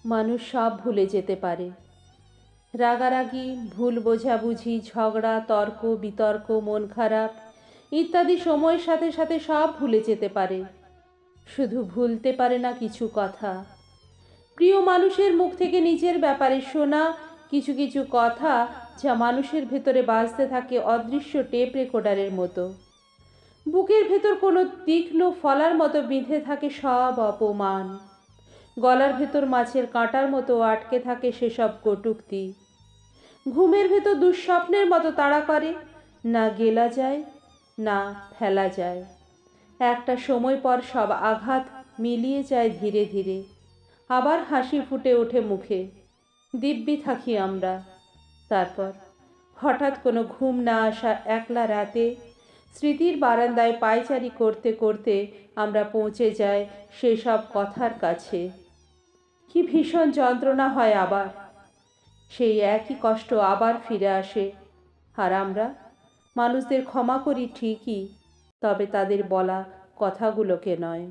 মানুষ সব ভুলে যেতে পারে। রাগারাগি, ভুল বোঝাবুঝি, ঝগড়া, তর্ক বিতর্ক, মন খারাপ ইত্যাদি সময়ের সাথে সাথে সব ভুলে যেতে পারে। শুধু ভুলতে পারে না কিছু কথা। প্রিয় মানুষের মুখ থেকে নিজের ব্যাপারে শোনা কিছু কিছু কথা, যা মানুষের ভেতরে বাজতে থাকে অদৃশ্য টেপ রেকর্ডারের মতো। বুকের ভেতর কোনো তীক্ষ্ণ ফলার মতো বিঁধে থাকে সব অপমান। গলার ভেতর মাছের কাঁটার মতো আটকে থাকে সেসব কটূক্তি। ঘুমের ভেতর দুঃস্বপ্নের মতো তাড়া করে, না গেলা যায় না ফেলা যায়। একটা সময় পর সব আঘাত মিলিয়ে যায় ধীরে ধীরে, আবার হাসি ফুটে ওঠে মুখে। দিব্যি থাকি আমরা। তারপর হঠাৎ কোনো ঘুম না আসা একলা রাতে স্মৃতির বারান্দায় পায়চারি করতে করতে আমরা পৌঁছে যাই সেসব কথার কাছে। কি ভীষণ যন্ত্রণা হয় আবার। সেই একই কষ্ট আবার ফিরে আসে। আর আমরা মানুষদের ক্ষমা করি ঠিকই, তবে তাদের বলা কথাগুলোকে নয়।